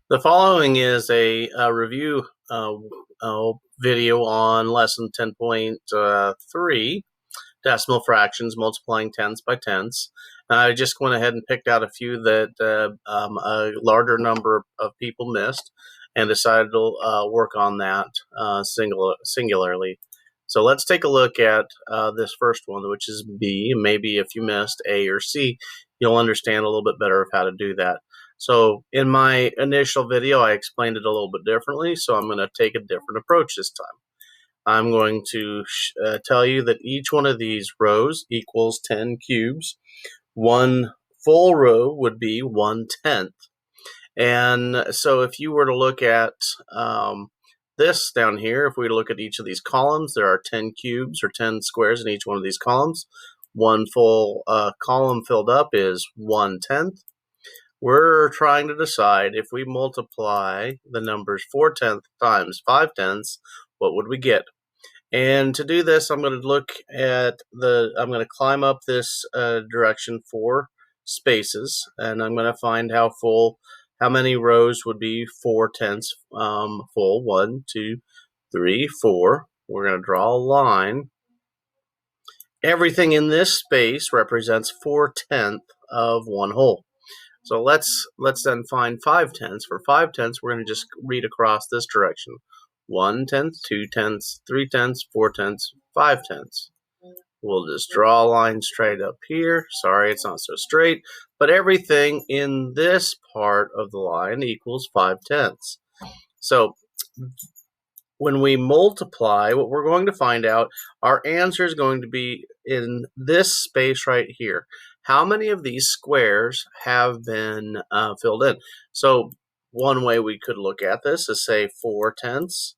The following is a review video on lesson 10.3, decimal fractions, multiplying tens by tens. I just went ahead and picked out a few that a larger number of people missed and decided to work on that singularly. So let's take a look at this first one, which is B. Maybe if you missed A or C, you'll understand a little bit better of how to do that. So in my initial video, I explained it a little bit differently, so I'm going to take a different approach this time. I'm going to tell you that each one of these rows equals 10 cubes. One full row would be 1/10. And so if you were to look at this down here, if we look at each of these columns, there are 10 cubes or 10 squares in each one of these columns. One full column filled up is 1/10. We're trying to decide if we multiply the numbers 4/10 times 5/10, what would we get? And to do this, I'm going to look at I'm going to climb up this direction 4 spaces, and I'm going to find how many rows would be 4/10 full. 1, 2, 3, 4. We're going to draw a line. Everything in this space represents 4/10 of one whole. So let's then find 5/10. For 5/10, we're going to just read across this direction. 1/10, 2/10, 3/10, 4/10, 5/10. We'll just draw a line straight up here. Sorry, it's not so straight, but everything in this part of the line equals 5/10. So when we multiply, what we're going to find out, our answer is going to be in this space right here. How many of these squares have been filled in? So one way we could look at this is say 4/10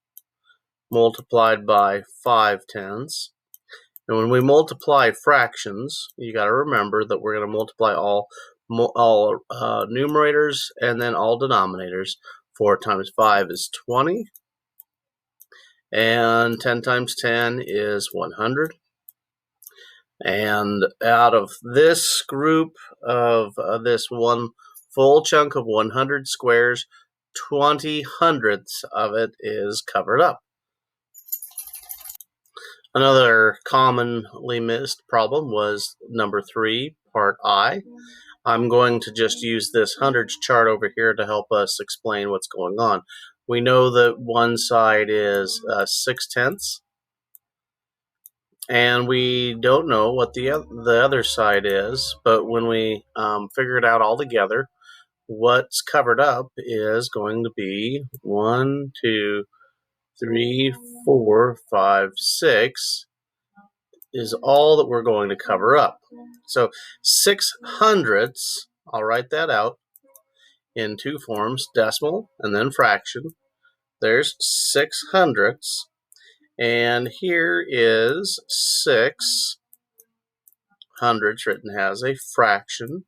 multiplied by 5/10. And when we multiply fractions, you got to remember that we're going to multiply all numerators and then all denominators. 4 times 5 is 20. And 10 times 10 is 100. And out of this group of this one full chunk of 100 squares, 20 hundredths of it is covered up. Another commonly missed problem was number 3, part I. I'm going to just use this hundreds chart over here to help us explain what's going on. We know that one side is 6/10, and we don't know what the other side is, but when we figure it out all together, what's covered up is going to be 1, 2, 3, 4, 5, 6 is all that we're going to cover up. So 6 hundredths, I'll write that out in two forms, decimal and then fraction. There's 6 hundredths. And here is 6 hundredths written as a fraction.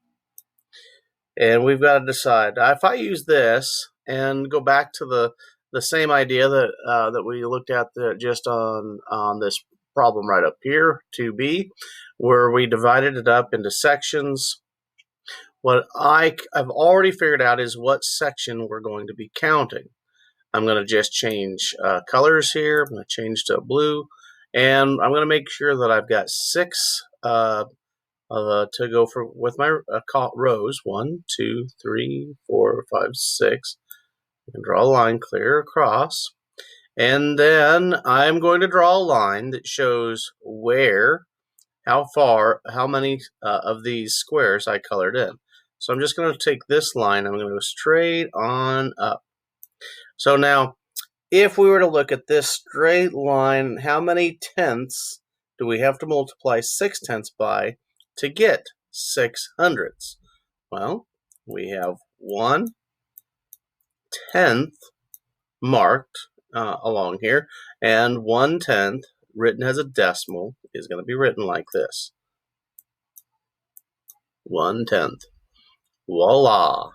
And we've got to decide. If I use this and go back to the same idea that we looked at just on this problem right up here, 2b, where we divided it up into sections. What I've already figured out is what section we're going to be counting. I'm going to just change colors here. I'm going to change to blue, and I'm going to make sure that I've got 6 to go with my rows. 1, 2, 3, 4, 5, 6. You can draw a line clear across. And then I'm going to draw a line that shows how many of these squares I colored in. So I'm just going to take this line, I'm going to go straight on up. So now, if we were to look at this straight line, how many tenths do we have to multiply 6/10 by to get 6 hundredths? Well, we have 1/10 marked along here, and 1/10 written as a decimal is going to be written like this. 1/10. Voila!